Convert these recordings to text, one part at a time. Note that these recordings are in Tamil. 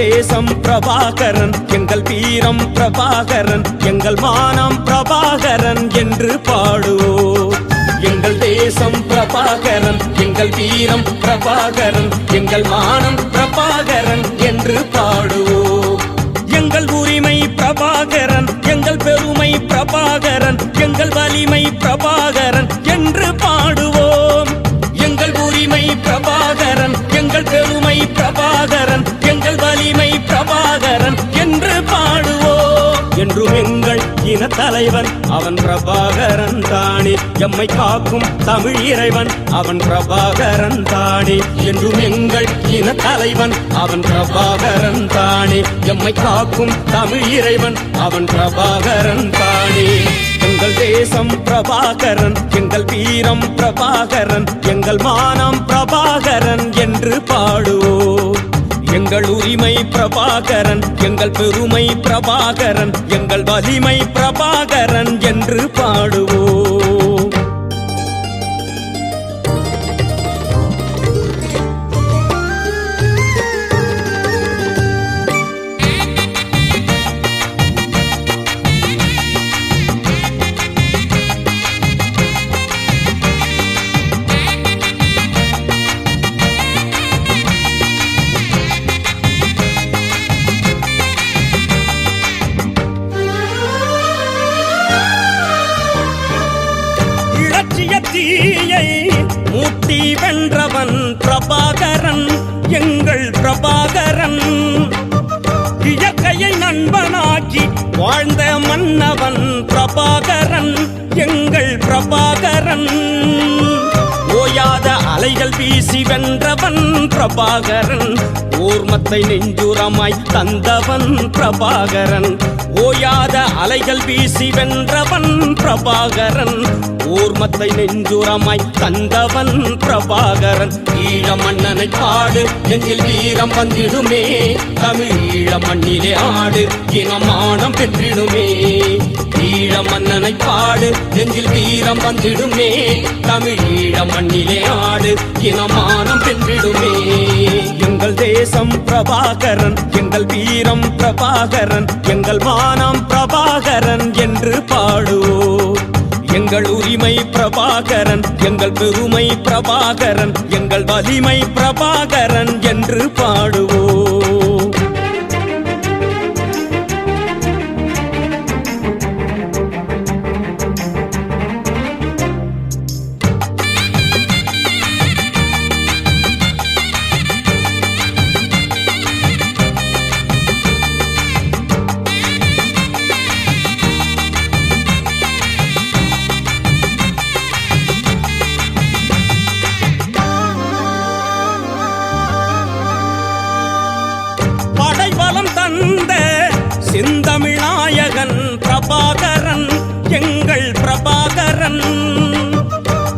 தேசம் பிரபாகரன், எங்கள் வீரம் பிரபாகரன், எங்கள் மானம் பிரபாகரன் என்று பாடுவோம். எங்கள் தேசம் பிரபாகரன், எங்கள் வீரம் பிரபாகரன், எங்கள் மானம் பிரபாகரன் என்று பாடுவோம். எங்கள் உரிமை பிரபாகரன், எங்கள் பெருமை பிரபாகரன், எங்கள் வலிமை பிரபாகரன் என்று பாடுவோம். எங்கள் உரிமை பிரபாகரன், எங்கள் பெருமை பிரபாகரன், எங்கள் வலிமை பிரபாகரன் என்று பாடுவோம். என்றும் எங்கள் இன தலைவன் அவன் பிரபாகரன் தானே, எம்மை காக்கும் தமிழ் இறைவன் அவன் பிரபாகரன் தானே. என்றும் எங்கள் இன தலைவன் அவன் பிரபாகரன் தானே, எம்மை காக்கும் தமிழ் இறைவன் அவன் பிரபாகரன் தானே. எங்கள் தேசம் பிரபாகரன், எங்கள் வீரம் பிரபாகரன், எங்கள் மானம் பிரபாகரன் என்று பாடுவோம். எங்கள் உரிமை பிரபாகரன், எங்கள் பெருமை பிரபாகரன், எங்கள் வலிமை பிரபாகரன் என்று பாடுவோம். தீயை மூட்டி வென்றவன் பிரபாகரன், எங்கள் பிரபாகரன். இயற்கையை நண்பனாக்கி வாழ்ந்த மன்னவன் பிரபாகரன், எங்கள் பிரபாகரன். ஓயாத அலைகள் வீசி வென்றவன் பிரபாகரன், ஓர்மத்தை நெஞ்சுரமாய் தந்தவன் பிரபாகரன். ஓயாத அலைகள் வீசி வென்றவன் பிரபாகரன், ஓர்மத்தை நெஞ்சுரமாய் தந்தவன் பிரபாகரன். ஈழ மன்னனை பாடு, நெஞ்சில் வீரம் வந்திடுமே, தமிழீழ மண்ணிலே ஆடு, இனமானம் பெற்றிடுமே. ஈழ மன்னனை பாடு, நெஞ்சில் வீரம் வந்திடுமே, தமிழீழ மண்ணிலே ஆடு, இனமானம் பெற்றிடுமே. எங்கள் தேசம் பிரபாகரன், எங்கள் வீரம் பிரபாகரன், எங்கள் மானம் பிரபாகரன் என்று பாடுவோம். எங்கள் உரிமை பிரபாகரன், எங்கள் பெருமை பிரபாகரன், எங்கள் வலிமை பிரபாகரன் என்று பாடுவோம். தந்த செந்தமிழ்நாயகன் பிரபாகரன், எங்கள் பிரபாகரன்.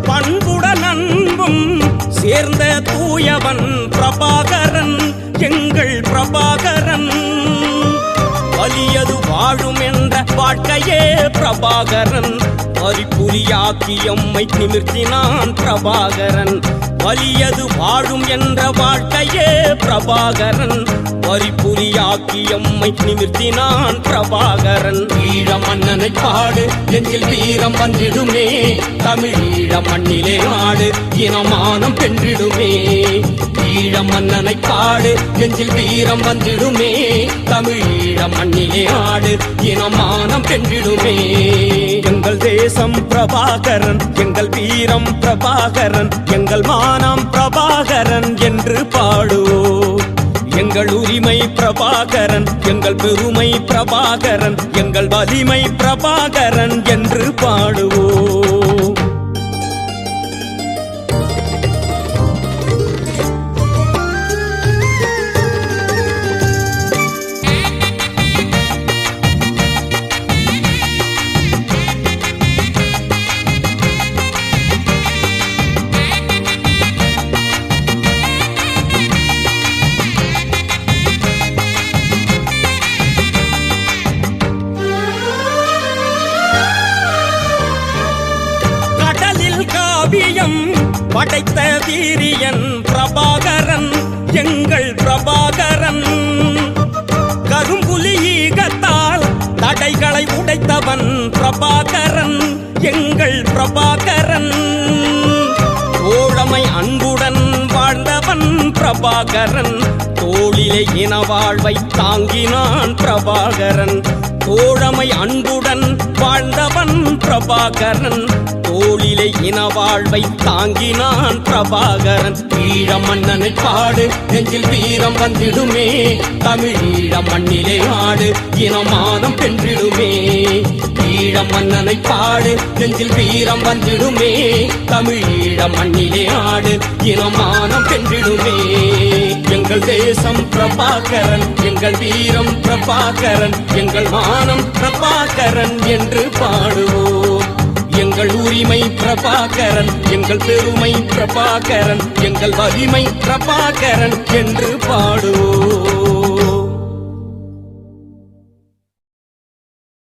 பண்புடன் அன்பும் சேர்ந்த தூயவன் பிரபாகரன், எங்கள் பிரபாகரன். வலியது வாழும் என்ற வாழ்க்கையே பிரபாகரன், பறிப்புலியாக்கி எம்மை நிமிர்த்தினான் பிரபாகரன். வலியது வாழும் என்ற வாழ்க்கையே பிரபாகரன், பறிப்புலியாக்கி எம்மை நிமிர்த்தினான் பிரபாகரன். ஈழ மன்னனை பாடு, நெஞ்சில் வீரம் வந்திடுமே, தமிழீழ மண்ணிலே ஆடு, இனமானம் வென்றிடுமே. ஈழ மன்னனை பாடு, நெஞ்சில் வீரம் வந்திடுமே, தமிழீழ மண்ணிலே ஆடு, இனமானம் வென்றிடுமே. எங்கள் தேசம் பிரபாகரன், எங்கள் வீரம் பிரபாகரன், எங்கள் மானம் பிரபாகரன் என்று பாடுவோம். எங்கள் உரிமை பிரபாகரன், எங்கள் பெருமை பிரபாகரன், எங்கள் வலிமை பிரபாகரன் என்று பாடுவோம். காவியம் படைத்த வீரியன் பிரபாகரன், எங்கள் பிரபாகரன். தடைகளை உடைத்தவன் பிரபாகரன், எங்கள் பிரபாகரன். தோழமை அன்புடன் வாழ்ந்தவன் பிரபாகரன், தோளிலே இன வாழ்வை தாங்கினான் பிரபாகரன். தோழமை அன்புடன் வாழ்ந்தவன் பிரபாகரன், தோளிலே இன வாழ்வை தாங்கினான் பிரபாகரன். ஈழ மன்னனை பாடு, நெஞ்சில் வீரம் வந்திடுமே, தமிழீழ மண்ணிலே ஆடு, இனமானம் வென்றிடுமே. ஈழ மன்னனை பாடு, நெஞ்சில் வீரம் வந்திடுமே, தமிழீழ மண்ணிலே ஆடு, இனமானம் வென்றிடுமே. எங்கள் தேசம் பிரபாகரன், எங்கள் வீரம் பிரபாகரன், எங்கள் மானம் பிரபாகரன் என்று பாடுவோம். எங்கள் உரிமை பிரபாகரன், எங்கள் பெருமை பிரபாகரன், எங்கள் வலிமை பிரபாகரன் என்று பாடுவோம்.